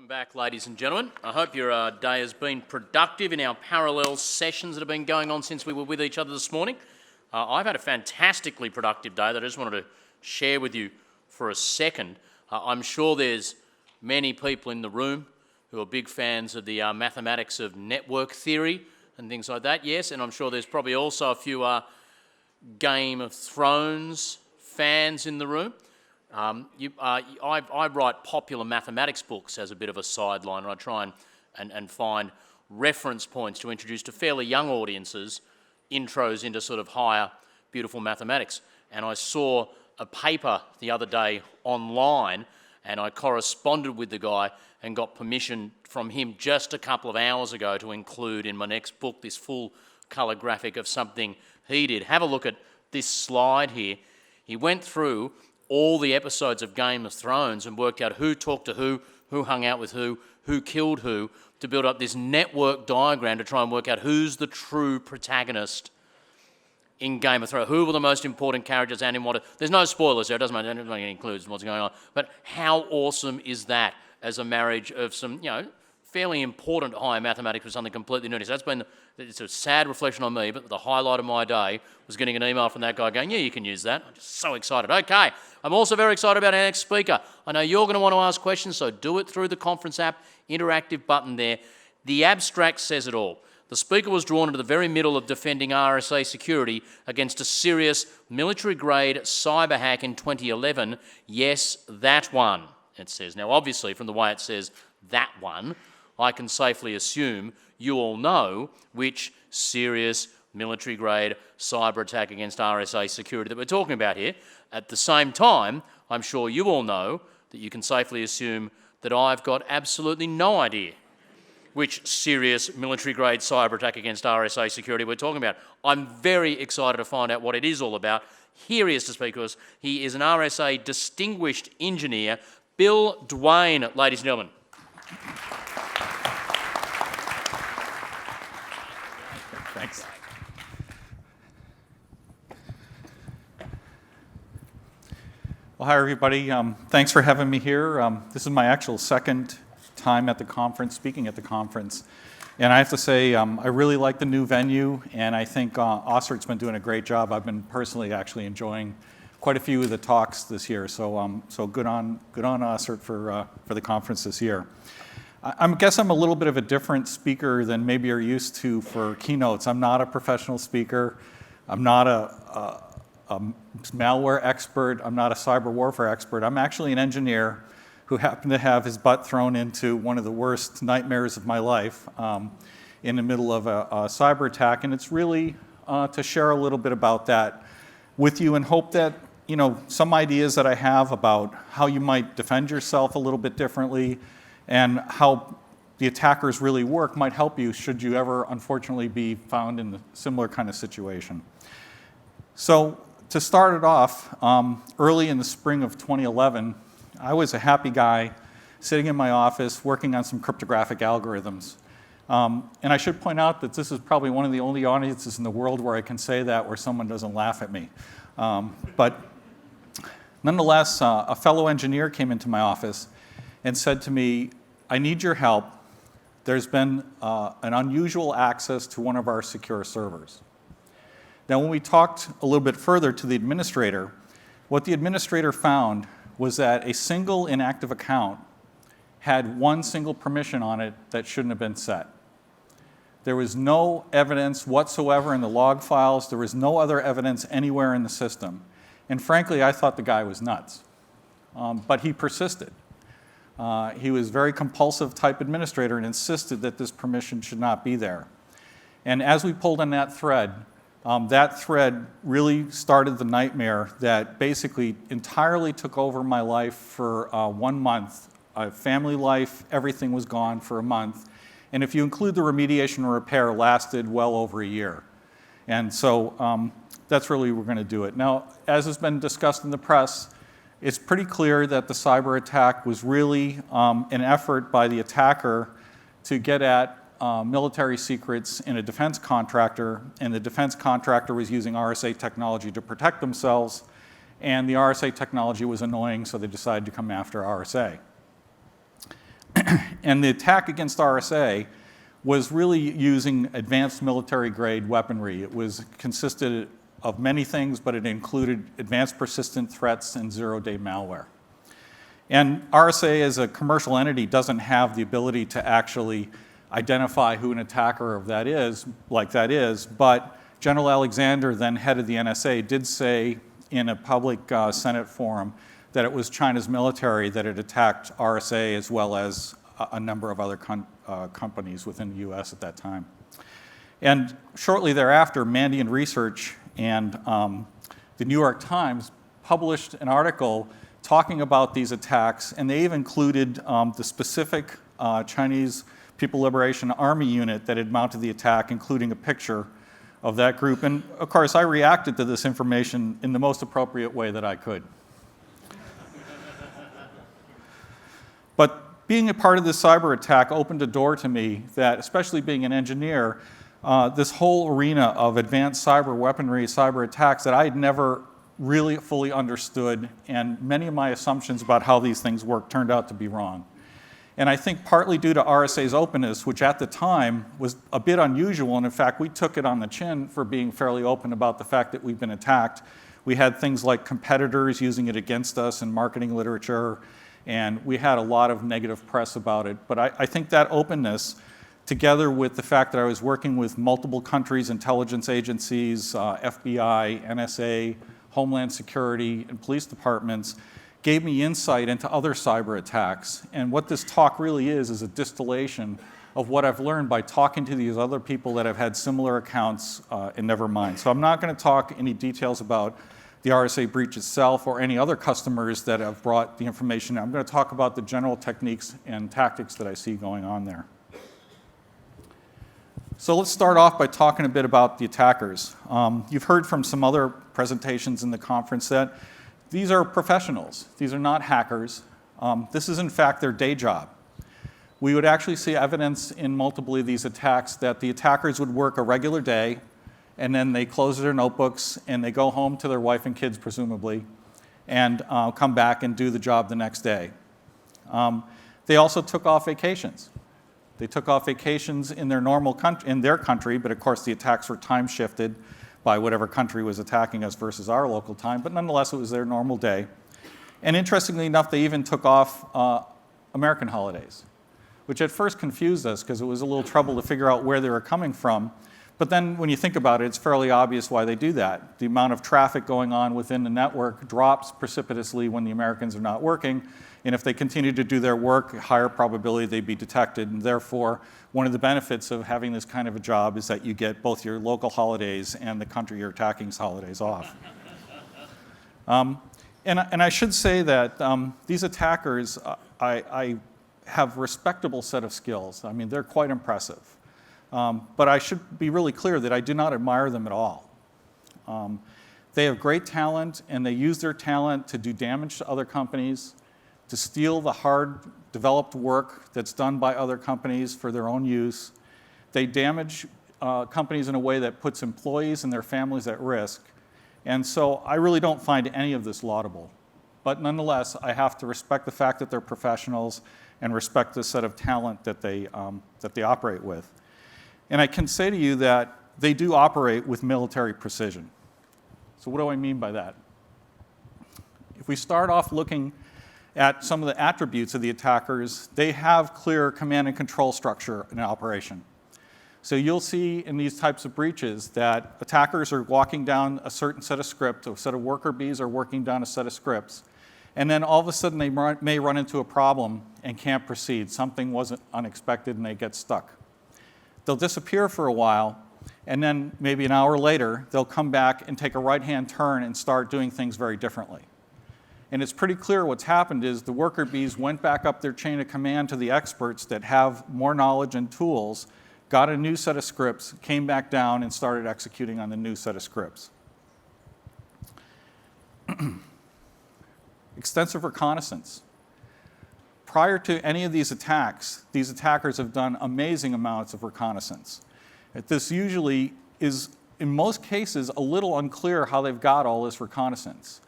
back, ladies and gentlemen. I hope your day has been productive in our parallel sessions that have been going on since we were with each other this morning. I've had a fantastically productive day that I just wanted to share with you for a second. I'm sure there's many people in the room who are big fans of the mathematics of network theory and things like that, yes, and I'm sure there's probably also a few Game of Thrones fans in the room. I write popular mathematics books as a bit of a sideline, and I try and find reference points to introduce to fairly young audiences intros into sort of higher, beautiful mathematics. And I saw a paper the other day online, and I corresponded with the guy and got permission from him just a couple of hours ago to include in my next book this full colour graphic of something he did. Have a look at this slide here. He went through all the episodes of Game of Thrones and worked out who talked to who hung out with who killed who, to build up this network diagram to try and work out who's the true protagonist in Game of Thrones. Who were the most important characters and in what... There's no spoilers there, it doesn't matter, it includes what's going on. But how awesome is that as a marriage of some, fairly important higher mathematics with something completely new? So it's a sad reflection on me, but the highlight of my day was getting an email from that guy going, yeah, you can use that. I'm just so excited. Okay, I'm also very excited about our next speaker. I know you're going to want to ask questions, so do it through the conference app, interactive button there. The abstract says it all. The speaker was drawn into the very middle of defending RSA security against a serious military-grade cyber hack in 2011. Yes, that one, it says. Now, obviously, from the way it says that one, I can safely assume you all know which serious military-grade cyber attack against RSA security that we're talking about here. At the same time, I'm sure you all know that you can safely assume that I've got absolutely no idea which serious military-grade cyber attack against RSA security we're talking about. I'm very excited to find out what it is all about. Here he is to speak to us. He is an RSA distinguished engineer, Bill Duane, ladies and gentlemen. Thanks. Well, hi, everybody. Thanks for having me here. This is my actual second time at the conference, speaking at the conference. And I have to say, I really like the new venue, and I think AusCERT's been doing a great job. I've been personally actually enjoying quite a few of the talks this year, so good on AusCERT for the conference this year. I guess I'm a little bit of a different speaker than maybe you're used to for keynotes. I'm not a professional speaker. I'm not a malware expert. I'm not a cyber warfare expert. I'm actually an engineer who happened to have his butt thrown into one of the worst nightmares of my life in the middle of a cyber attack. And it's really to share a little bit about that with you and hope that, some ideas that I have about how you might defend yourself a little bit differently and how the attackers really work might help you should you ever, unfortunately, be found in a similar kind of situation. So to start it off, early in the spring of 2011, I was a happy guy sitting in my office working on some cryptographic algorithms. And I should point out that this is probably one of the only audiences in the world where I can say that where someone doesn't laugh at me. But nonetheless, a fellow engineer came into my office and said to me, I need your help. There's been an unusual access to one of our secure servers. Now, when we talked a little bit further to the administrator, what the administrator found was that a single inactive account had one single permission on it that shouldn't have been set. There was no evidence whatsoever in the log files. There was no other evidence anywhere in the system. And frankly, I thought the guy was nuts. But he persisted. He was a very compulsive type administrator and insisted that this permission should not be there. And as we pulled on that thread really started the nightmare that basically entirely took over my life for 1 month. Family life, everything was gone for a month. And if you include the remediation and repair, lasted well over a year. And so that's really we're going to do it. Now, as has been discussed in the press, it's pretty clear that the cyber attack was really an effort by the attacker to get at military secrets in a defense contractor, and the defense contractor was using RSA technology to protect themselves, and the RSA technology was annoying, so they decided to come after RSA. And the attack against RSA was really using advanced military-grade weaponry. It consisted of many things, but it included advanced persistent threats and zero-day malware. And RSA as a commercial entity doesn't have the ability to actually identify who an attacker of that is, but General Alexander, then head of the NSA, did say in a public Senate forum that it was China's military that had attacked RSA as well as a number of other companies within the US at that time. And shortly thereafter, Mandiant Research and the New York Times published an article talking about these attacks, and they even included the specific Chinese People Liberation Army unit that had mounted the attack, including a picture of that group. And of course, I reacted to this information in the most appropriate way that I could. But being a part of this cyber attack opened a door to me that, especially being an engineer, this whole arena of advanced cyber weaponry, cyber attacks that I had never really fully understood, and many of my assumptions about how these things work turned out to be wrong. And I think partly due to RSA's openness, which at the time was a bit unusual, and in fact, we took it on the chin for being fairly open about the fact that we've been attacked. We had things like competitors using it against us in marketing literature, and we had a lot of negative press about it. But I think that openness, together with the fact that I was working with multiple countries' intelligence agencies, FBI, NSA, Homeland Security, and police departments, gave me insight into other cyber attacks. And what this talk really is a distillation of what I've learned by talking to these other people that have had similar accounts and never mind. So I'm not going to talk any details about the RSA breach itself or any other customers that have brought the information. I'm going to talk about the general techniques and tactics that I see going on there. So let's start off by talking a bit about the attackers. You've heard from some other presentations in the conference that these are professionals. These are not hackers. This is, in fact, their day job. We would actually see evidence in multiple of these attacks that the attackers would work a regular day, and then they close their notebooks, and they go home to their wife and kids, presumably, and come back and do the job the next day. They also took off vacations. They took off vacations in their country, but of course the attacks were time shifted by whatever country was attacking us versus our local time, but nonetheless it was their normal day. And interestingly enough, they even took off American holidays, which at first confused us because it was a little trouble to figure out where they were coming from. But then when you think about it, it's fairly obvious why they do that. The amount of traffic going on within the network drops precipitously when the Americans are not working. And if they continue to do their work, higher probability they'd be detected. And therefore, one of the benefits of having this kind of a job is that you get both your local holidays and the country you're attacking's holidays off. And I should say that these attackers, I have a respectable set of skills. I mean, they're quite impressive. But I should be really clear that I do not admire them at all. They have great talent, and they use their talent to do damage to other companies, to steal the hard developed work that's done by other companies for their own use. They damage companies in a way that puts employees and their families at risk. And so I really don't find any of this laudable. But nonetheless, I have to respect the fact that they're professionals and respect the set of talent that they operate with. And I can say to you that they do operate with military precision. So what do I mean by that? If we start off looking at some of the attributes of the attackers, they have clear command and control structure in operation. So you'll see in these types of breaches that attackers are walking down a certain set of scripts, a set of worker bees are working down a set of scripts, and then all of a sudden they may run into a problem and can't proceed. Something wasn't unexpected and they get stuck. They'll disappear for a while, and then maybe an hour later, they'll come back and take a right-hand turn and start doing things very differently. And it's pretty clear what's happened is the worker bees went back up their chain of command to the experts that have more knowledge and tools, got a new set of scripts, came back down and started executing on the new set of scripts. Extensive reconnaissance. Prior to any of these attacks, these attackers have done amazing amounts of reconnaissance. This usually is, in most cases, a little unclear how they've got all this reconnaissance.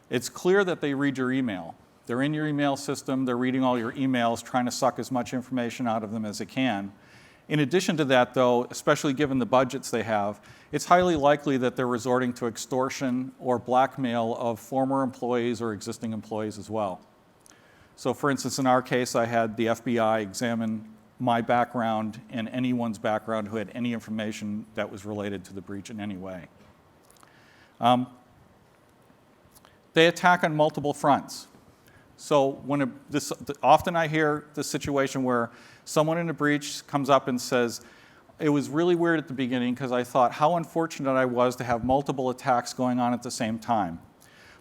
It's clear that they read your email. They're in your email system, they're reading all your emails, trying to suck as much information out of them as they can. In addition to that, though, especially given the budgets they have, it's highly likely that they're resorting to extortion or blackmail of former employees or existing employees as well. So for instance, in our case, I had the FBI examine my background and anyone's background who had any information that was related to the breach in any way. They attack on multiple fronts. So often I hear the situation where someone in a breach comes up and says, it was really weird at the beginning because I thought how unfortunate I was to have multiple attacks going on at the same time.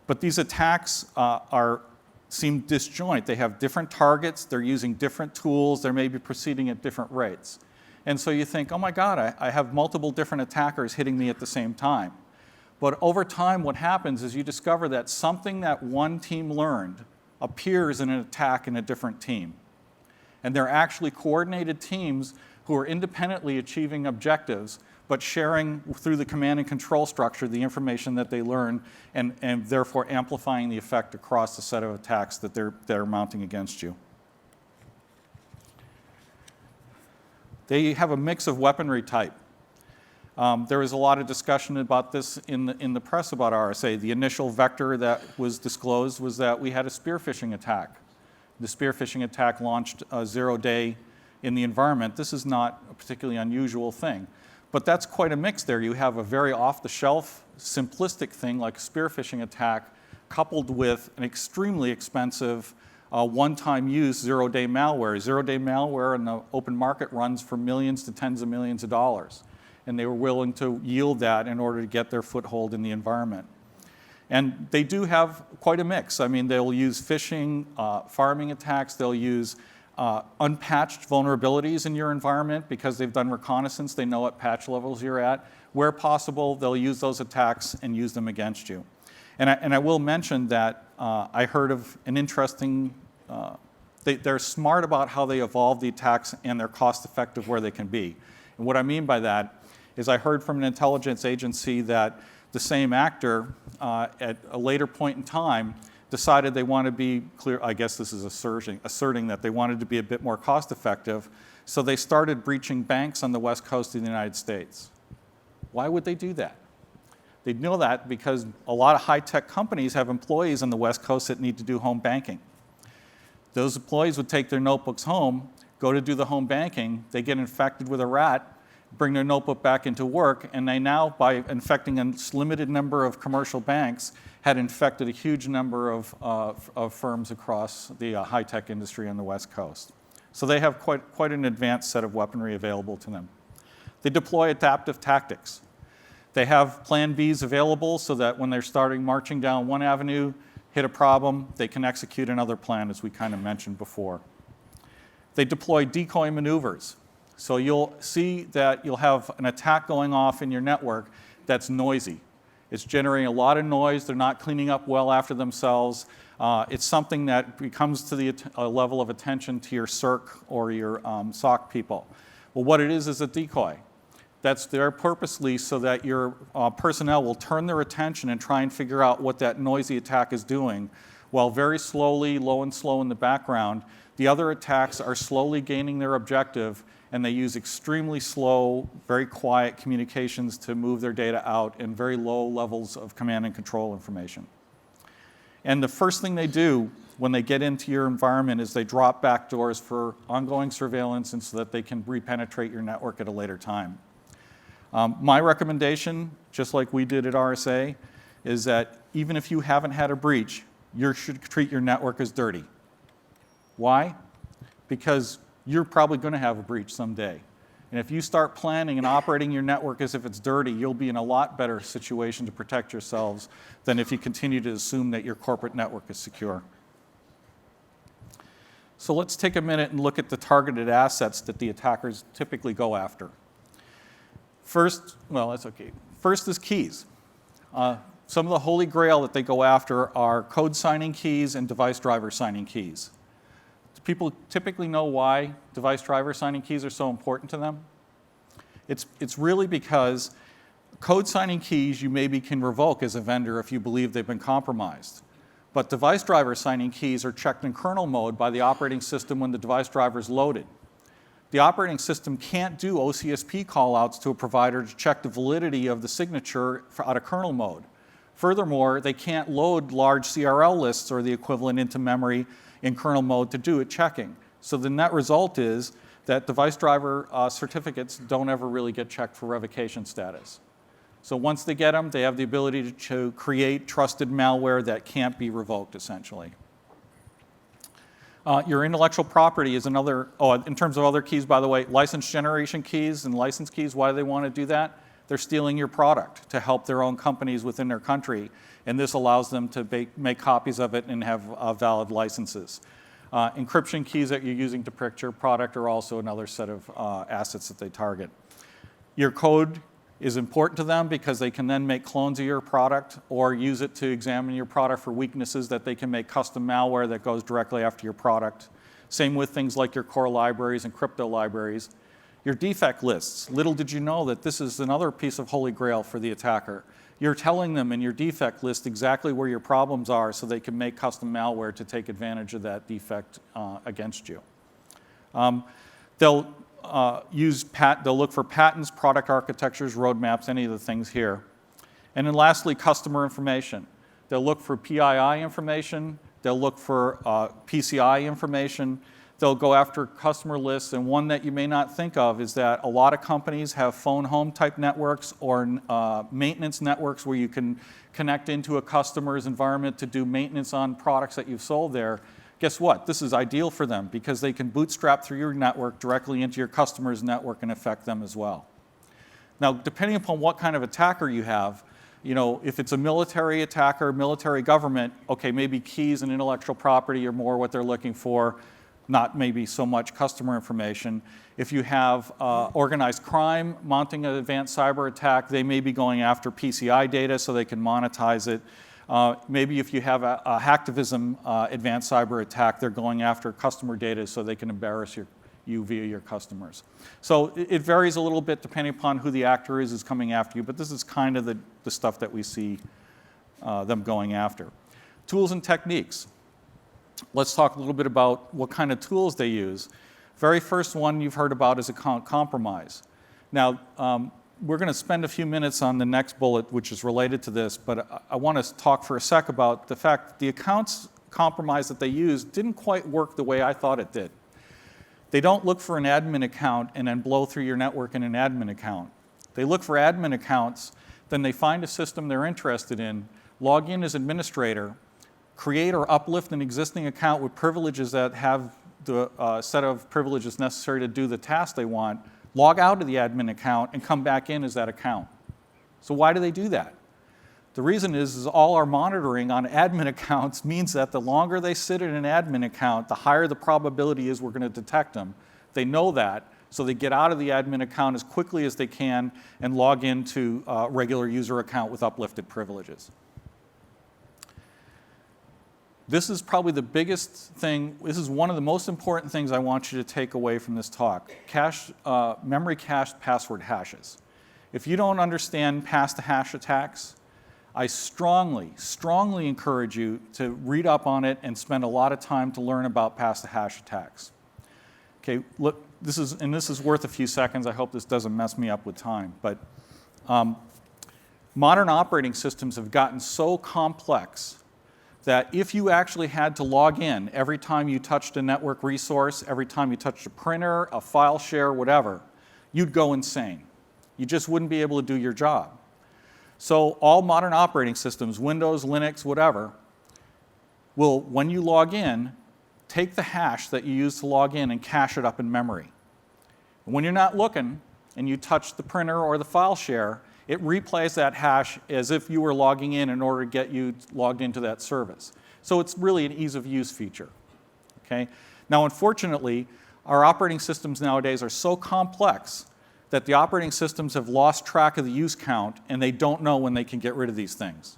But these attacks seem disjoint. They have different targets, they're using different tools, they may be proceeding at different rates. And so you think, oh my God, I have multiple different attackers hitting me at the same time. But over time, what happens is you discover that something that one team learned appears in an attack in a different team. And they're actually coordinated teams who are independently achieving objectives, but sharing through the command and control structure the information that they learn and therefore amplifying the effect across the set of attacks that they're mounting against you. They have a mix of weaponry type. There was a lot of discussion about this in the press about RSA. The initial vector that was disclosed was that we had a spear phishing attack. The spear phishing attack launched a 0-day in the environment. This is not a particularly unusual thing. But that's quite a mix there. You have a very off-the-shelf, simplistic thing like a spear phishing attack coupled with an extremely expensive one-time use 0-day malware. 0-day malware in the open market runs for millions to tens of millions of dollars. And they were willing to yield that in order to get their foothold in the environment. And they do have quite a mix. I mean, they'll use phishing, farming attacks, they'll use unpatched vulnerabilities in your environment because they've done reconnaissance, they know what patch levels you're at. Where possible, they'll use those attacks and use them against you. And I will mention that I heard of an interesting, they're smart about how they evolve the attacks and they're cost effective where they can be. And what I mean by that is I heard from an intelligence agency that the same actor at a later point in time decided they want to be clear, I guess this is asserting that they wanted to be a bit more cost effective, so they started breaching banks on the west coast of the United States. Why would they do that? They know that because a lot of high-tech companies have employees on the west coast that need to do home banking. Those employees would take their notebooks home, go to do the home banking, they get infected with a rat, bring their notebook back into work, and they now, by infecting a limited number of commercial banks, had infected a huge number of firms across the high-tech industry on the West Coast. So they have quite an advanced set of weaponry available to them. They deploy adaptive tactics. They have plan Bs available so that when they're starting marching down one avenue, hit a problem, they can execute another plan, as we kind of mentioned before. They deploy decoy maneuvers. So you'll see that you'll have an attack going off in your network that's noisy. It's generating a lot of noise. They're not cleaning up well after themselves. It's something that becomes to the level of attention to your CERC or your SOC people. Well, what it is a decoy. That's there purposely so that your personnel will turn their attention and try and figure out what that noisy attack is doing, while very slowly, low and slow in the background, the other attacks are slowly gaining their objective, and they use extremely slow, very quiet communications to move their data out and very low levels of command and control information. And the first thing they do when they get into your environment is they drop backdoors for ongoing surveillance and so that they can repenetrate your network at a later time. My recommendation, just like we did at RSA, is that even if you haven't had a breach, you should treat your network as dirty. Why? Because you're probably going to have a breach someday. And if you start planning and operating your network as if it's dirty, you'll be in a lot better situation to protect yourselves than if you continue to assume that your corporate network is secure. So let's take a minute and look at the targeted assets that the attackers typically go after. First, well, that's okay. First is keys. Some of the holy grail that they go after are code signing keys and device driver signing keys. Do people typically know why device driver signing keys are so important to them? It's really because code signing keys you maybe can revoke as a vendor if you believe they've been compromised. But device driver signing keys are checked in kernel mode by the operating system when the device driver is loaded. The operating system can't do OCSP callouts to a provider to check the validity of the signature out of kernel mode. Furthermore, they can't load large CRL lists or the equivalent into memory in kernel mode to do it checking. So the net result is that device driver certificates don't ever really get checked for revocation status. So once they get them, they have the ability to create trusted malware that can't be revoked, essentially. Your intellectual property is another, in terms of other keys, by the way, license generation keys and license keys, why do they want to do that? They're stealing your product to help their own companies within their country, and this allows them to make copies of it and have valid licenses. Encryption keys that you're using to protect your product are also another set of assets that they target. Your code is important to them because they can then make clones of your product or use it to examine your product for weaknesses that they can make custom malware that goes directly after your product. Same with things like your core libraries and crypto libraries. Your defect lists. Little did you know that this is another piece of holy grail for the attacker. You're telling them in your defect list exactly where your problems are so they can make custom malware to take advantage of that defect against you. They'll look for patents, product architectures, roadmaps, any of the things here. And then lastly, customer information. They'll look for PII information. They'll look for PCI information. They'll go after customer lists, and one that you may not think of is that a lot of companies have phone home type networks or maintenance networks where you can connect into a customer's environment to do maintenance on products that you've sold there. Guess what? This is ideal for them because they can bootstrap through your network directly into your customer's network and affect them as well. Now, depending upon what kind of attacker you have, if it's a military attacker, military government, okay, maybe keys and intellectual property are more what they're looking for, not maybe so much customer information. If you have organized crime mounting an advanced cyber attack, they may be going after PCI data so they can monetize it. Maybe if you have a hacktivism advanced cyber attack, they're going after customer data so they can embarrass you via your customers. So it varies a little bit depending upon who the actor is coming after you, but this is kind of the stuff that we see them going after. Tools and techniques. Let's talk a little bit about what kind of tools they use. Very first one you've heard about is account compromise. Now, we're going to spend a few minutes on the next bullet, which is related to this, but I want to talk for a sec about the fact that the accounts compromise that they used didn't quite work the way I thought it did. They don't look for an admin account and then blow through your network in an admin account. They look for admin accounts, then they find a system they're interested in, log in as administrator, create or uplift an existing account with privileges that have the set of privileges necessary to do the task they want, log out of the admin account, and come back in as that account. So why do they do that? The reason is all our monitoring on admin accounts means that the longer they sit in an admin account, the higher the probability is we're going to detect them. They know that, so they get out of the admin account as quickly as they can and log into a regular user account with uplifted privileges. This is probably the biggest thing. This is one of the most important things I want you to take away from this talk. Memory cached password hashes. If you don't understand pass-to-hash attacks, I strongly, strongly encourage you to read up on it and spend a lot of time to learn about pass-to-hash attacks. Okay, look, this is worth a few seconds. I hope this doesn't mess me up with time. But modern operating systems have gotten so complex that if you actually had to log in every time you touched a network resource, every time you touched a printer, a file share, whatever, you'd go insane. You just wouldn't be able to do your job. So all modern operating systems, Windows, Linux, whatever, will, when you log in, take the hash that you use to log in and cache it up in memory. When you're not looking and you touch the printer or the file share, it replays that hash as if you were logging in order to get you logged into that service. So it's really an ease of use feature. Okay? Now, unfortunately, our operating systems nowadays are so complex that the operating systems have lost track of the use count and they don't know when they can get rid of these things.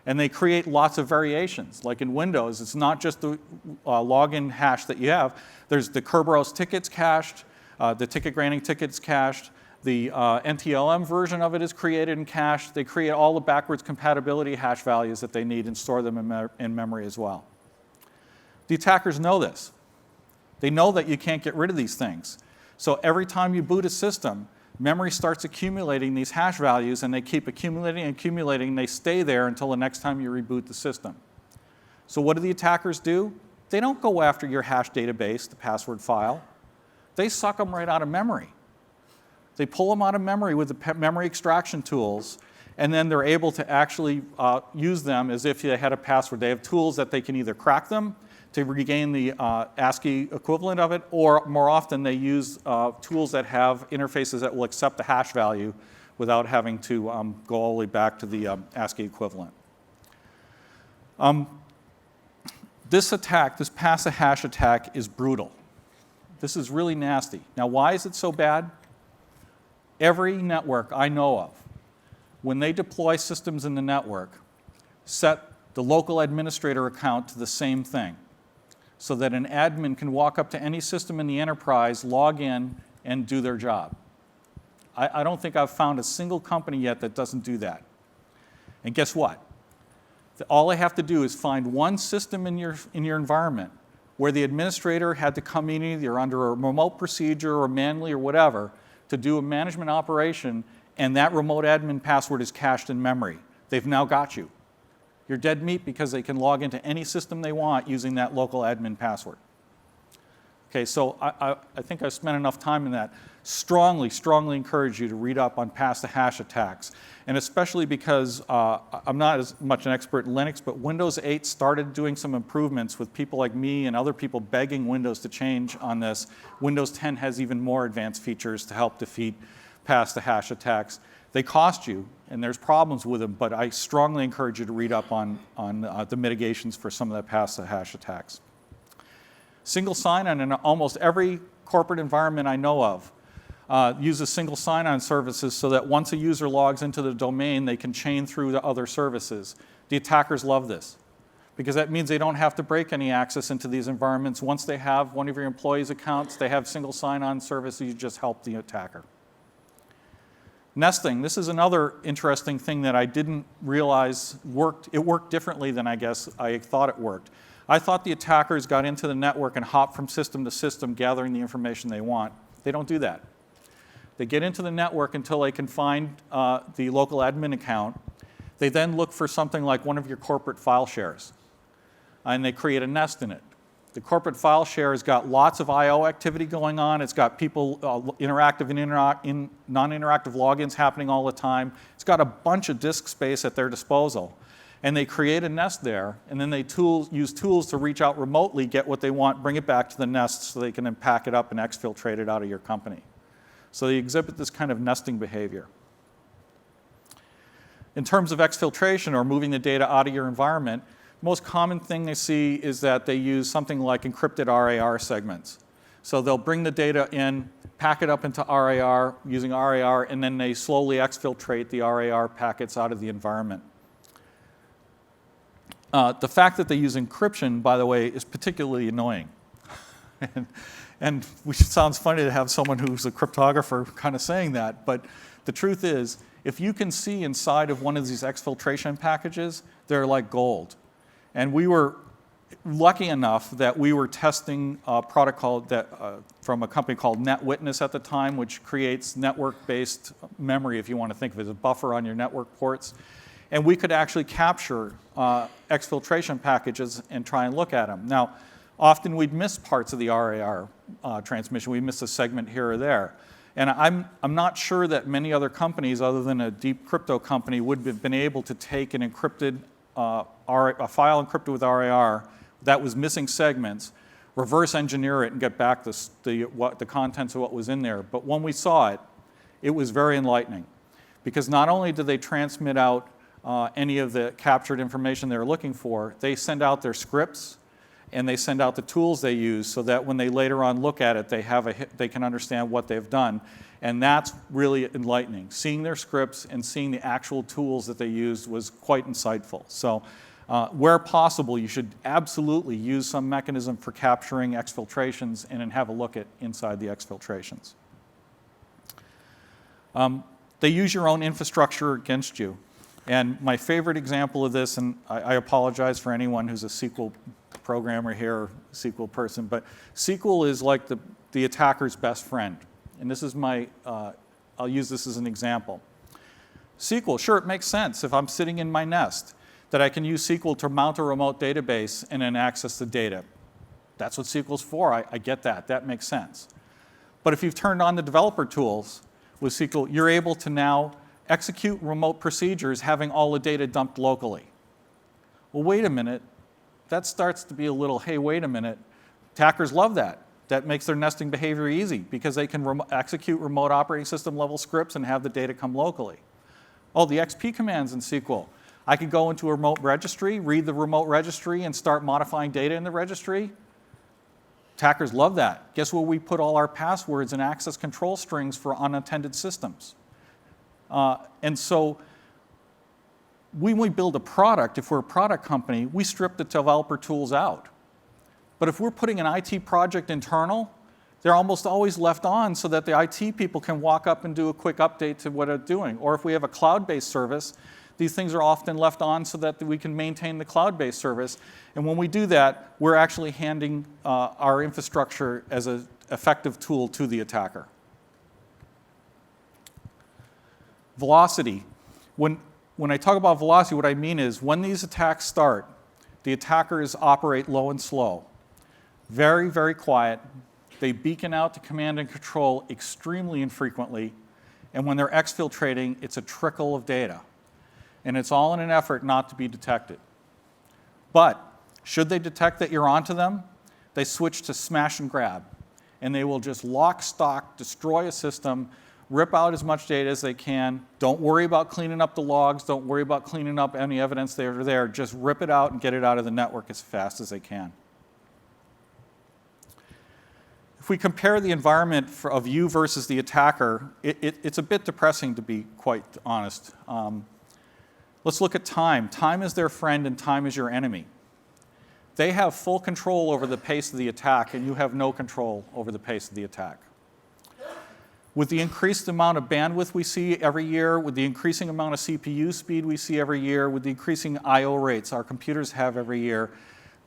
And they create lots of variations. Like in Windows, it's not just the login hash that you have. There's the Kerberos tickets cached, the ticket granting tickets cached, The NTLM version of it is created and cached. They create all the backwards compatibility hash values that they need and store them in memory as well. The attackers know this. They know that you can't get rid of these things. So every time you boot a system, memory starts accumulating these hash values, and they keep accumulating and accumulating, and they stay there until the next time you reboot the system. So what do the attackers do? They don't go after your hash database, the password file. They suck them right out of memory. They pull them out of memory with the memory extraction tools, and then they're able to actually use them as if they had a password. They have tools that they can either crack them to regain the ASCII equivalent of it, or more often they use tools that have interfaces that will accept the hash value without having to go all the way back to the ASCII equivalent. This attack, this pass-a-hash attack, is brutal. This is really nasty. Now, why is it so bad? Every network I know of, when they deploy systems in the network, set the local administrator account to the same thing, so that an admin can walk up to any system in the enterprise, log in, and do their job. I don't think I've found a single company yet that doesn't do that. And guess what? All they have to do is find one system in your environment where the administrator had to come in either under a remote procedure or manually or whatever to do a management operation, and that remote admin password is cached in memory. They've now got you. You're dead meat because they can log into any system they want using that local admin password. Okay, so I think I've spent enough time in that. Strongly, strongly encourage you to read up on pass-the-hash attacks, and especially because I'm not as much an expert in Linux, but Windows 8 started doing some improvements with people like me and other people begging Windows to change on this. Windows 10 has even more advanced features to help defeat pass-the-hash attacks. They cost you, and there's problems with them, but I strongly encourage you to read up on the mitigations for some of the pass-the-hash attacks. Single sign-on in almost every corporate environment I know of uses single sign-on services so that once a user logs into the domain, they can chain through to other services. The attackers love this because that means they don't have to break any access into these environments. Once they have one of your employees' accounts, they have single sign-on services, you just help the attacker. Nesting, this is another interesting thing that I didn't realize worked. It worked differently than I guess I thought it worked. I thought the attackers got into the network and hopped from system to system gathering the information they want. They don't do that. They get into the network until they can find the local admin account. They then look for something like one of your corporate file shares, and they create a nest in it. The corporate file share has got lots of I/O activity going on. It's got people interactive and non-interactive logins happening all the time. It's got a bunch of disk space at their disposal. And they create a nest there, and then they use tools to reach out remotely, get what they want, bring it back to the nest so they can then pack it up and exfiltrate it out of your company. So they exhibit this kind of nesting behavior. In terms of exfiltration or moving the data out of your environment, the most common thing they see is that they use something like encrypted RAR segments. So they'll bring the data in, pack it up into RAR using RAR, and then they slowly exfiltrate the RAR packets out of the environment. The fact that they use encryption, by the way, is particularly annoying. and it sounds funny to have someone who's a cryptographer kind of saying that, but the truth is, if you can see inside of one of these exfiltration packages, they're like gold. And we were lucky enough that we were testing a product from a company called NetWitness at the time, which creates network-based memory, if you want to think of it as a buffer on your network ports. And we could actually capture exfiltration packages and try and look at them. Now, often we'd miss parts of the RAR transmission. We miss a segment here or there. And I'm not sure that many other companies, other than a deep crypto company, would have been able to take an encrypted a file encrypted with RAR that was missing segments, reverse engineer it, and get back the contents of what was in there. But when we saw it, it was very enlightening, because not only did they transmit out any of the captured information they were looking for, they send out their scripts and they send out the tools they use so that when they later on look at it, they can understand what they've done. And that's really enlightening. Seeing their scripts and seeing the actual tools that they used was quite insightful. So where possible, you should absolutely use some mechanism for capturing exfiltrations and then have a look at inside the exfiltrations. They use your own infrastructure against you. And my favorite example of this, and I apologize for anyone who's a SQL programmer here, or SQL person, but SQL is like the attacker's best friend. And this is I'll use this as an example. SQL, sure, it makes sense if I'm sitting in my nest that I can use SQL to mount a remote database and then access the data. That's what SQL's for. I get that. That makes sense. But if you've turned on the developer tools with SQL, you're able to now execute remote procedures having all the data dumped locally. Well, wait a minute. That starts to be a little, hey, wait a minute. Attackers love that. That makes their nesting behavior easy because they can execute remote operating system level scripts and have the data come locally. Oh, the XP commands in SQL. I could go into a remote registry, read the remote registry, and start modifying data in the registry. Attackers love that. Guess where we put all our passwords and access control strings for unattended systems? And so when we build a product, if we're a product company, we strip the developer tools out. But if we're putting an IT project internal, they're almost always left on so that the IT people can walk up and do a quick update to what they're doing. Or if we have a cloud-based service, these things are often left on so that we can maintain the cloud-based service. And when we do that, we're actually handing our infrastructure as an effective tool to the attacker. Velocity. When I talk about velocity, what I mean is when these attacks start, the attackers operate low and slow. Very, very quiet. They beacon out to command and control extremely infrequently. And when they're exfiltrating, it's a trickle of data. And it's all in an effort not to be detected. But should they detect that you're onto them, they switch to smash and grab. And they will just lock, stock, destroy a system, rip out as much data as they can. Don't worry about cleaning up the logs. Don't worry about cleaning up any evidence that are there. Just rip it out and get it out of the network as fast as they can. If we compare the environment of you versus the attacker, it's a bit depressing, to be quite honest. Let's look at time. Time is their friend and time is your enemy. They have full control over the pace of the attack, and you have no control over the pace of the attack. With the increased amount of bandwidth we see every year, with the increasing amount of CPU speed we see every year, with the increasing I/O rates our computers have every year,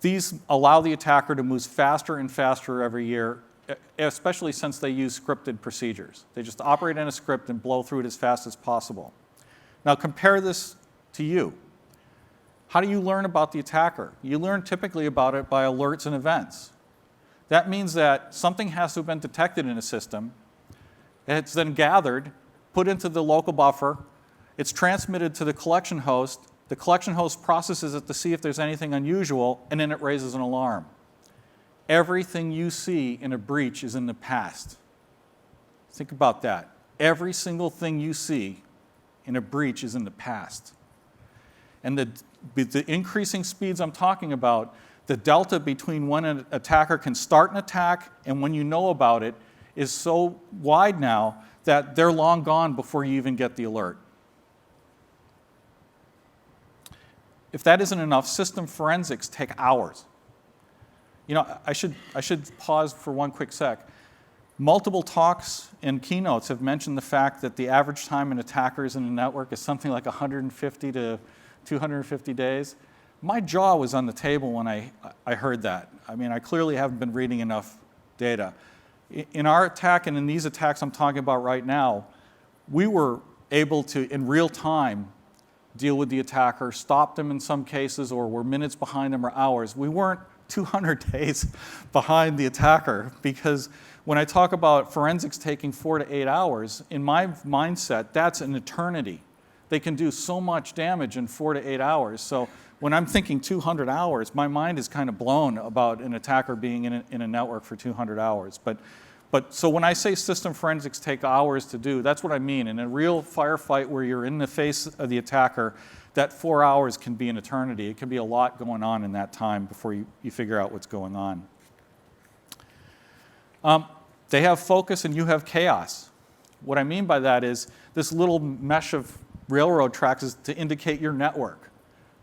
these allow the attacker to move faster and faster every year, especially since they use scripted procedures. They just operate in a script and blow through it as fast as possible. Now compare this to you. How do you learn about the attacker? You learn typically about it by alerts and events. That means that something has to have been detected in a system. It's then gathered, put into the local buffer. It's transmitted to the collection host. The collection host processes it to see if there's anything unusual, and then it raises an alarm. Everything you see in a breach is in the past. Think about that. Every single thing you see in a breach is in the past. And the increasing speeds I'm talking about, the delta between when an attacker can start an attack and when you know about it is so wide now that they're long gone before you even get the alert. If that isn't enough, system forensics take hours. You know, I should pause for one quick sec. Multiple talks and keynotes have mentioned the fact that the average time an attacker is in a network is something like 150 to 250 days. My jaw was on the table when I heard that. I mean, I clearly haven't been reading enough data. In our attack and in these attacks I'm talking about right now, we were able to, in real time, deal with the attacker, stop them in some cases, or were minutes behind them or hours. We weren't 200 days behind the attacker, because when I talk about forensics taking 4 to 8 hours, in my mindset, that's an eternity. They can do so much damage in 4 to 8 hours. So when I'm thinking 200 hours, my mind is kind of blown about an attacker being in a network for 200 hours. So when I say system forensics take hours to do, that's what I mean. In a real firefight where you're in the face of the attacker, that 4 hours can be an eternity. It can be a lot going on in that time before you figure out what's going on. They have focus and you have chaos. What I mean by that is this little mesh of railroad tracks is to indicate your network.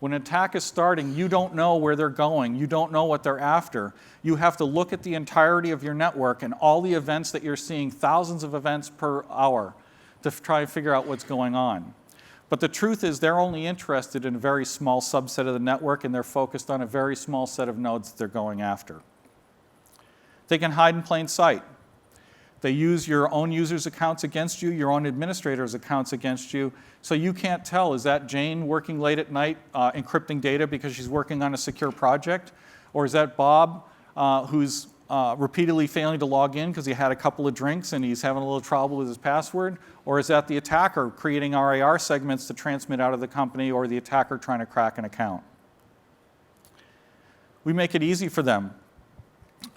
When an attack is starting, you don't know where they're going. You don't know what they're after. You have to look at the entirety of your network and all the events that you're seeing, thousands of events per hour, to try and figure out what's going on. But the truth is they're only interested in a very small subset of the network, and they're focused on a very small set of nodes that they're going after. They can hide in plain sight. They use your own users' accounts against you, your own administrators' accounts against you, so you can't tell, is that Jane working late at night encrypting data because she's working on a secure project? Or is that Bob who's repeatedly failing to log in because he had a couple of drinks and he's having a little trouble with his password? Or is that the attacker creating RAR segments to transmit out of the company, or the attacker trying to crack an account? We make it easy for them.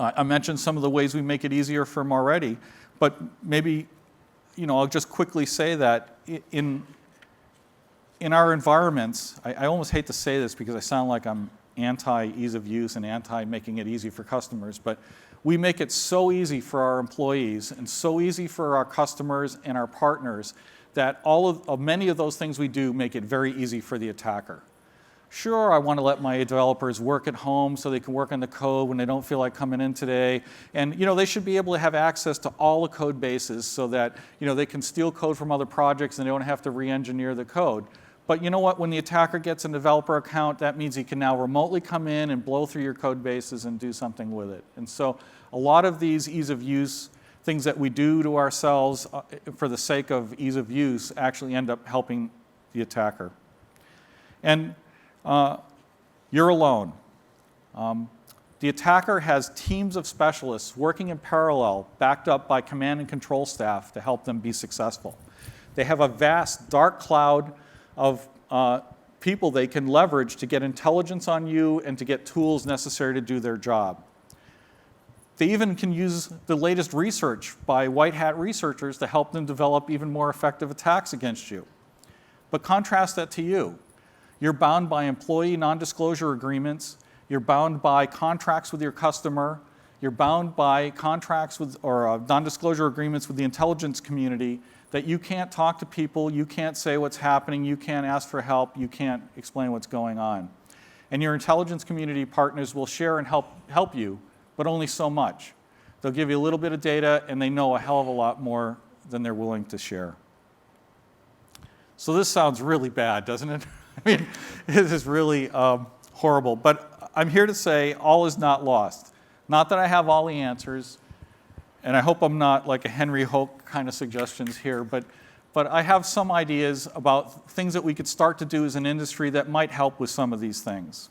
I mentioned some of the ways we make it easier for them already, but maybe, I'll just quickly say that in our environments, I almost hate to say this because I sound like I'm anti-ease of use and anti-making it easy for customers, but we make it so easy for our employees and so easy for our customers and our partners that many of those things we do make it very easy for the attacker. Sure, I want to let my developers work at home so they can work on the code when they don't feel like coming in today. And they should be able to have access to all the code bases so that they can steal code from other projects and they don't have to re-engineer the code. But you know what? When the attacker gets a developer account, that means he can now remotely come in and blow through your code bases and do something with it. And so a lot of these ease of use things that we do to ourselves for the sake of ease of use actually end up helping the attacker. And you're alone. The attacker has teams of specialists working in parallel, backed up by command and control staff to help them be successful. They have a vast dark cloud of people they can leverage to get intelligence on you and to get tools necessary to do their job. They even can use the latest research by white hat researchers to help them develop even more effective attacks against you. But contrast that to you. You're bound by employee non-disclosure agreements. You're bound by contracts with your customer. You're bound by contracts with or non-disclosure agreements with the intelligence community that you can't talk to people, you can't say what's happening, you can't ask for help, you can't explain what's going on. And your intelligence community partners will share and help you, but only so much. They'll give you a little bit of data and they know a hell of a lot more than they're willing to share. So this sounds really bad, doesn't it? I mean, it is really horrible. But I'm here to say all is not lost. Not that I have all the answers, and I hope I'm not like a Henry Hoke kind of suggestions here, but I have some ideas about things that we could start to do as an industry that might help with some of these things.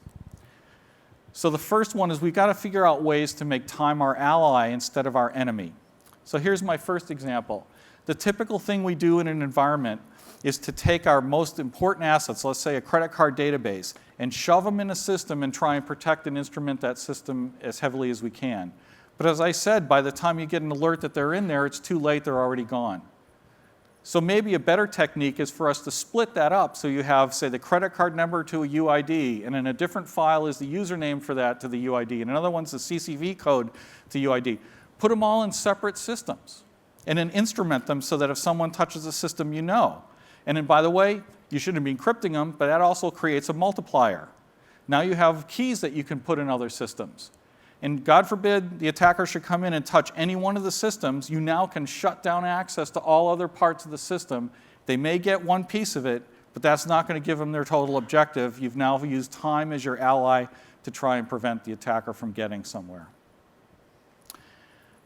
So the first one is we've got to figure out ways to make time our ally instead of our enemy. So here's my first example. The typical thing we do in an environment is to take our most important assets, let's say a credit card database, and shove them in a system and try and protect and instrument that system as heavily as we can. But as I said, by the time you get an alert that they're in there, it's too late, they're already gone. So maybe a better technique is for us to split that up so you have, say, the credit card number to a UID, and in a different file is the username for that to the UID, and another one's the CCV code to UID. Put them all in separate systems, and then instrument them so that if someone touches a system, you know. And then, by the way, you shouldn't be encrypting them, but that also creates a multiplier. Now you have keys that you can put in other systems. And God forbid the attacker should come in and touch any one of the systems, you now can shut down access to all other parts of the system. They may get one piece of it, but that's not going to give them their total objective. You've now used time as your ally to try and prevent the attacker from getting somewhere.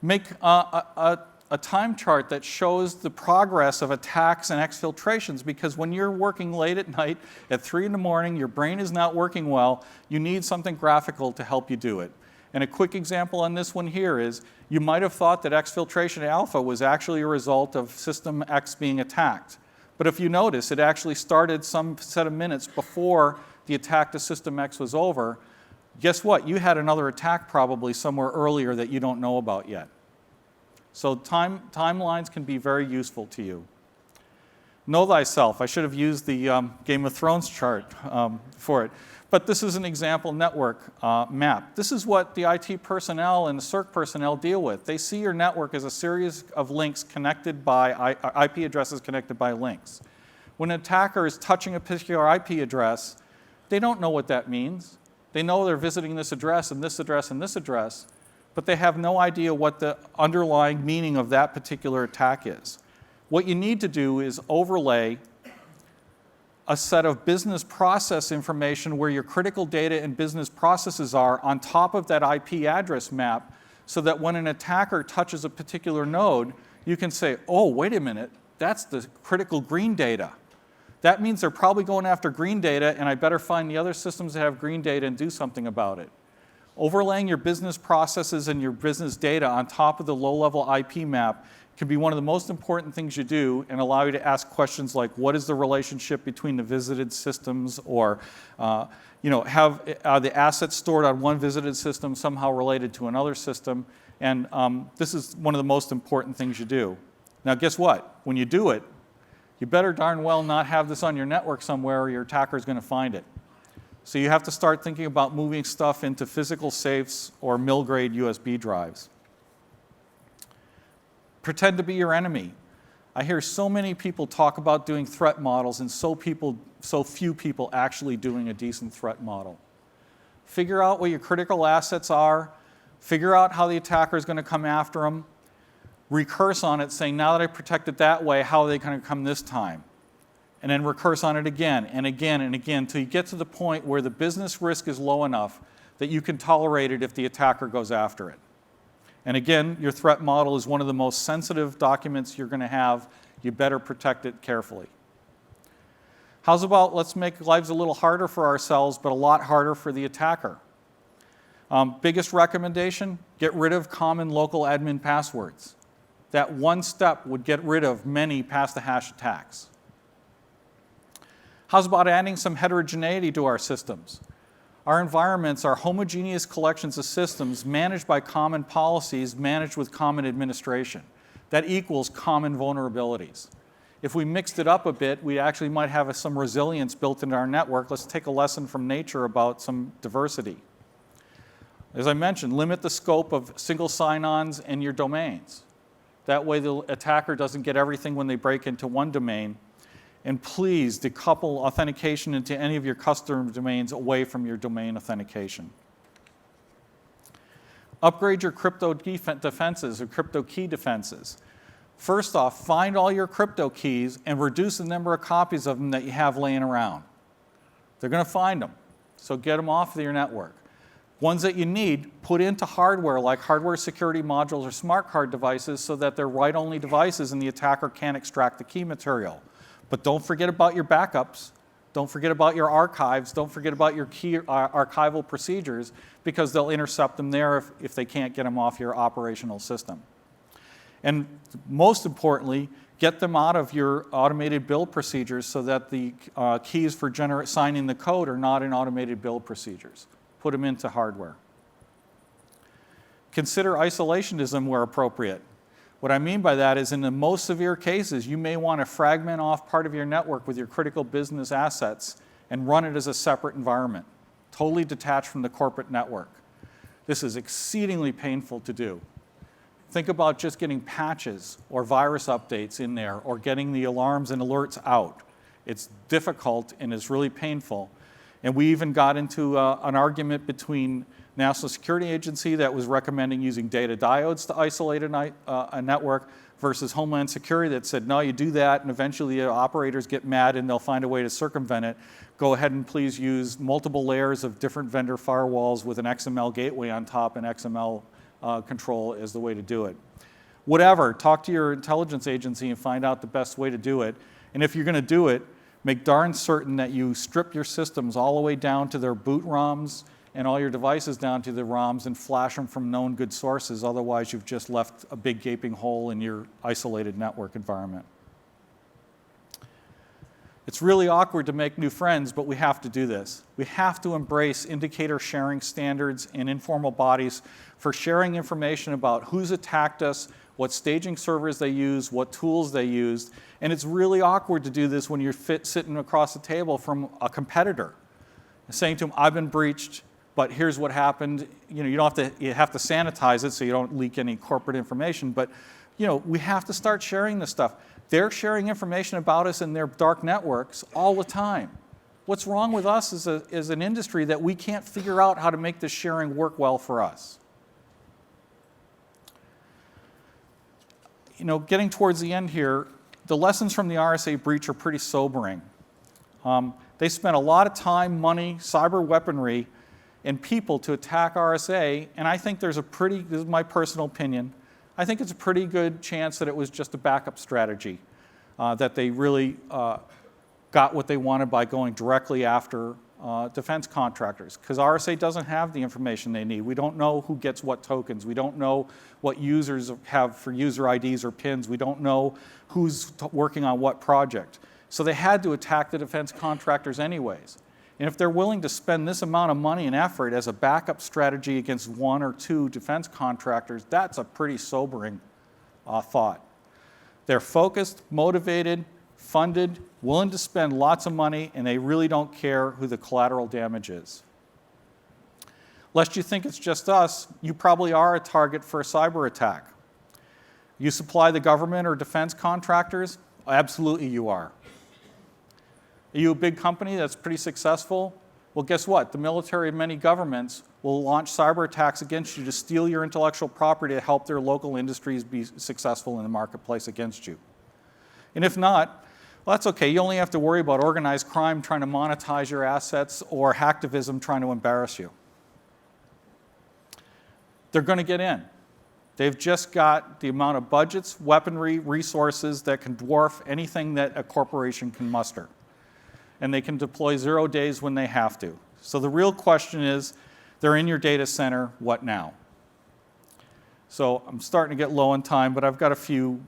Make a time chart that shows the progress of attacks and exfiltrations, because when you're working late at night at 3 in the morning, your brain is not working well, you need something graphical to help you do it. And a quick example on this one here is you might have thought that exfiltration alpha was actually a result of system X being attacked. But if you notice, it actually started some set of minutes before the attack to system X was over. Guess what? You had another attack probably somewhere earlier that you don't know about yet. So timelines can be very useful to you. Know thyself. I should have used the Game of Thrones chart for it. But this is an example network map. This is what the IT personnel and the CERT personnel deal with. They see your network as a series of links connected by IP addresses connected by links. When an attacker is touching a particular IP address, they don't know what that means. They know they're visiting this address and this address and this address, but they have no idea what the underlying meaning of that particular attack is. What you need to do is overlay a set of business process information where your critical data and business processes are on top of that IP address map, so that when an attacker touches a particular node, you can say, oh, wait a minute, that's the critical green data. That means they're probably going after green data, and I better find the other systems that have green data and do something about it. Overlaying your business processes and your business data on top of the low-level IP map can be one of the most important things you do, and allow you to ask questions like, what is the relationship between the visited systems, or are the assets stored on one visited system somehow related to another system? And this is one of the most important things you do. Now, guess what? When you do it, you better darn well not have this on your network somewhere, or your attacker is going to find it. So you have to start thinking about moving stuff into physical safes or mill-grade USB drives. Pretend to be your enemy. I hear so many people talk about doing threat models, and so few people actually doing a decent threat model. Figure out what your critical assets are. Figure out how the attacker is going to come after them. Recurse on it, saying, now that I protect it that way, how are they going to come this time? And then recurse on it again and again and again, until you get to the point where the business risk is low enough that you can tolerate it if the attacker goes after it. And again, your threat model is one of the most sensitive documents you're going to have. You better protect it carefully. How's about let's make lives a little harder for ourselves, but a lot harder for the attacker? Biggest recommendation, get rid of common local admin passwords. That one step would get rid of many pass-the-hash attacks. How's about adding some heterogeneity to our systems? Our environments are homogeneous collections of systems managed by common policies, managed with common administration. That equals common vulnerabilities. If we mixed it up a bit, we actually might have some resilience built into our network. Let's take a lesson from nature about some diversity. As I mentioned, limit the scope of single sign-ons and your domains. That way the attacker doesn't get everything when they break into one domain. And please decouple authentication into any of your custom domains away from your domain authentication. Upgrade your crypto defenses or crypto key defenses. First off, find all your crypto keys and reduce the number of copies of them that you have laying around. They're going to find them, so get them off of your network. Ones that you need, put into hardware like hardware security modules or smart card devices, so that they're write-only devices and the attacker can't extract the key material. But don't forget about your backups. Don't forget about your archives. Don't forget about your key archival procedures, because they'll intercept them there if they can't get them off your operational system. And most importantly, get them out of your automated build procedures, so that the keys for signing the code are not in automated build procedures. Put them into hardware. Consider isolationism where appropriate. What I mean by that is, in the most severe cases, you may want to fragment off part of your network with your critical business assets and run it as a separate environment, totally detached from the corporate network. This is exceedingly painful to do. Think about just getting patches or virus updates in there, or getting the alarms and alerts out. It's difficult and it's really painful. And we even got into an argument between National Security Agency that was recommending using data diodes to isolate a network, versus Homeland Security that said, no, you do that and eventually the operators get mad and they'll find a way to circumvent it. Go ahead and please use multiple layers of different vendor firewalls with an XML gateway on top and XML control is the way to do it. Whatever, talk to your intelligence agency and find out the best way to do it. And if you're going to do it, make darn certain that you strip your systems all the way down to their boot ROMs and all your devices down to the ROMs, and flash them from known good sources. Otherwise, you've just left a big gaping hole in your isolated network environment. It's really awkward to make new friends, but we have to do this. We have to embrace indicator sharing standards and informal bodies for sharing information about who's attacked us, what staging servers they use, what tools they used. And it's really awkward to do this when you're sitting across the table from a competitor, saying to them, I've been breached, but here's what happened. You have to sanitize it so you don't leak any corporate information, but we have to start sharing this stuff. They're sharing information about us in their dark networks all the time. What's wrong with us as an industry that we can't figure out how to make this sharing work well for us? Getting towards the end here, the lessons from the RSA breach are pretty sobering. They spent a lot of time, money, cyber weaponry, and people to attack RSA, and I think there's a pretty, this is my personal opinion, I think it's a pretty good chance that it was just a backup strategy, that they really got what they wanted by going directly after defense contractors, because RSA doesn't have the information they need. We don't know who gets what tokens. We don't know what users have for user IDs or PINs. We don't know who's working on what project. So they had to attack the defense contractors anyways. And if they're willing to spend this amount of money and effort as a backup strategy against one or two defense contractors, that's a pretty sobering thought. They're focused, motivated, funded, willing to spend lots of money, and they really don't care who the collateral damage is. Lest you think it's just us, you probably are a target for a cyber attack. You supply the government or defense contractors? Absolutely you are. Are you a big company that's pretty successful? Well, guess what? The military of many governments will launch cyber attacks against you to steal your intellectual property to help their local industries be successful in the marketplace against you. And if not, well, that's okay. You only have to worry about organized crime trying to monetize your assets or hacktivism trying to embarrass you. They're going to get in. They've just got the amount of budgets, weaponry, resources that can dwarf anything that a corporation can muster. And they can deploy 0 days when they have to. So the real question is, they're in your data center, what now? So I'm starting to get low on time, but I've got a few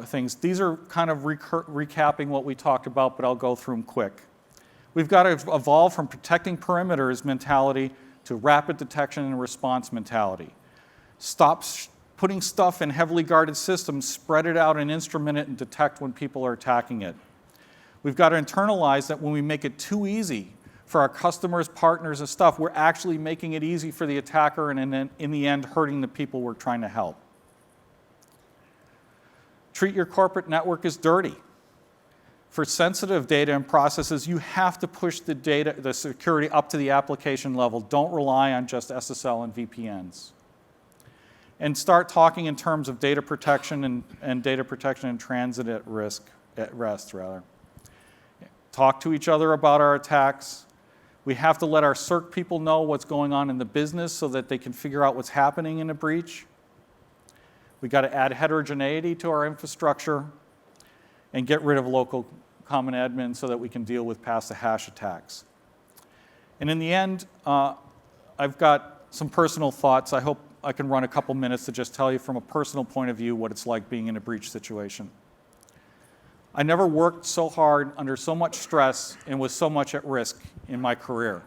things. These are kind of recapping what we talked about, but I'll go through them quick. We've got to evolve from protecting perimeters mentality to rapid detection and response mentality. Stop putting stuff in heavily guarded systems, spread it out and instrument it and detect when people are attacking it. We've got to internalize that when we make it too easy for our customers, partners, and stuff, we're actually making it easy for the attacker and in the end hurting the people we're trying to help. Treat your corporate network as dirty. For sensitive data and processes, you have to push the data, the security up to the application level. Don't rely on just SSL and VPNs. And start talking in terms of data protection and data protection in transit at rest. Talk to each other about our attacks. We have to let our CERT people know what's going on in the business so that they can figure out what's happening in a breach. We've got to add heterogeneity to our infrastructure and get rid of local common admin so that we can deal with pass-the-hash attacks. And in the end, I've got some personal thoughts. I hope I can run a couple minutes to just tell you from a personal point of view what it's like being in a breach situation. I never worked so hard under so much stress and with so much at risk in my career.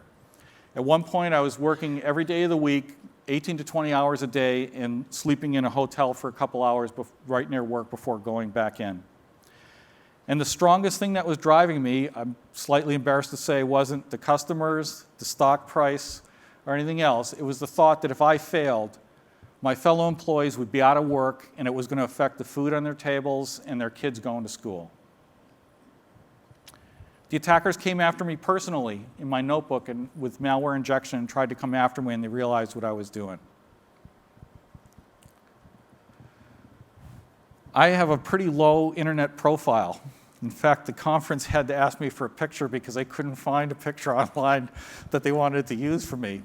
At one point, I was working every day of the week, 18 to 20 hours a day, and sleeping in a hotel for a couple hours right near work before going back in. And the strongest thing that was driving me, I'm slightly embarrassed to say, wasn't the customers, the stock price, or anything else. It was the thought that if I failed, my fellow employees would be out of work, and it was going to affect the food on their tables and their kids going to school. The attackers came after me personally in my notebook and with malware injection and tried to come after me, and they realized what I was doing. I have a pretty low internet profile. In fact, the conference had to ask me for a picture because they couldn't find a picture online that they wanted to use for me.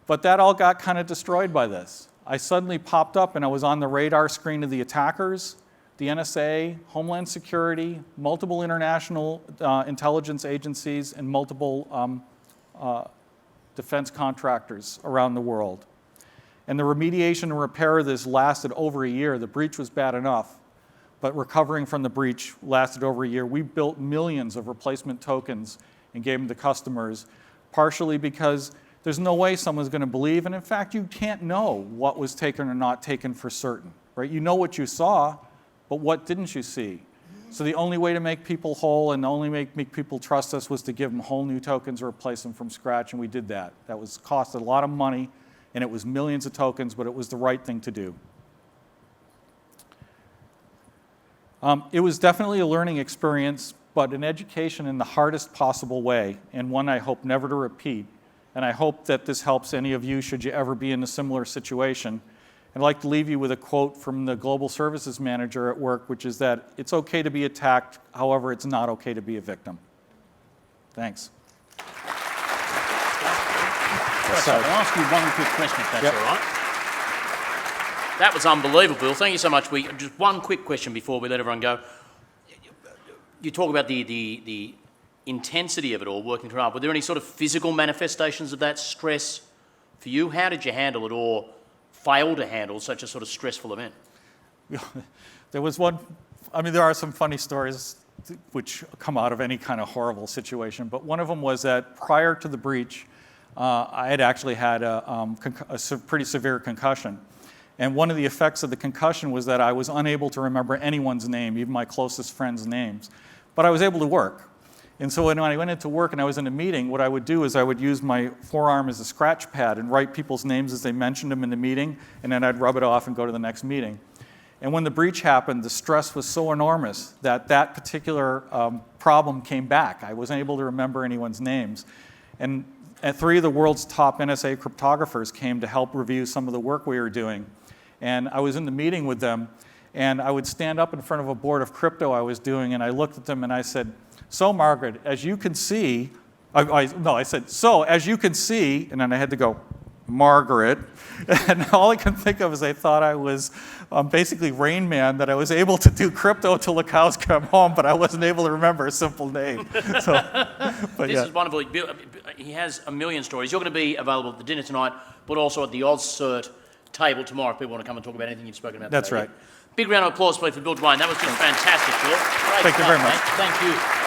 But that all got kind of destroyed by this. I suddenly popped up and I was on the radar screen of the attackers, the NSA, Homeland Security, multiple international intelligence agencies, and multiple defense contractors around the world. And the remediation and repair of this lasted over a year. The breach was bad enough, but recovering from the breach lasted over a year. We built millions of replacement tokens and gave them to customers, partially because there's no way someone's going to believe, and in fact, you can't know what was taken or not taken for certain, right? You know what you saw, but what didn't you see? So the only way to make people whole and the only way to make people trust us was to give them whole new tokens or replace them from scratch, and we did that. That costed a lot of money, and it was millions of tokens, but it was the right thing to do. It was definitely a learning experience, but an education in the hardest possible way, and one I hope never to repeat. And I hope that this helps any of you should you ever be in a similar situation. I'd like to leave you with a quote from the global services manager at work, which is that it's okay to be attacked, however, it's not okay to be a victim. Thanks. So I'll ask you one quick question, if that's all right. That was unbelievable, Bill. Thank you so much. Just one quick question before we let everyone go. You talk about the intensity of it all, working through. Were there any sort of physical manifestations of that stress for you? How did you handle it, or fail to handle such a sort of stressful event? There was one, I mean, there are some funny stories which come out of any kind of horrible situation, but one of them was that prior to the breach, I had actually had a pretty severe concussion. And one of the effects of the concussion was that I was unable to remember anyone's name, even my closest friends' names. But I was able to work. And so when I went into work and I was in a meeting, what I would do is I would use my forearm as a scratch pad and write people's names as they mentioned them in the meeting, and then I'd rub it off and go to the next meeting. And when the breach happened, the stress was so enormous that that particular problem came back. I wasn't able to remember anyone's names. And 3 of the world's top NSA cryptographers came to help review some of the work we were doing. And I was in the meeting with them, and I would stand up in front of a board of crypto I was doing, and I looked at them and I said, "So, Margaret, as you can see," I said, "So, as you can see," and then I had to go, "Margaret," and all I could think of is they thought I was basically Rain Man, that I was able to do crypto till the cows come home, but I wasn't able to remember a simple name. So, but this is wonderful. He has a million stories. You're going to be available at the dinner tonight, but also at the AusCERT table tomorrow if people want to come and talk about anything you've spoken about That's today. right. Big round of applause, please, for Bill Duane. That was just fantastic, Bill. Thank you very much. Mate. Thank you.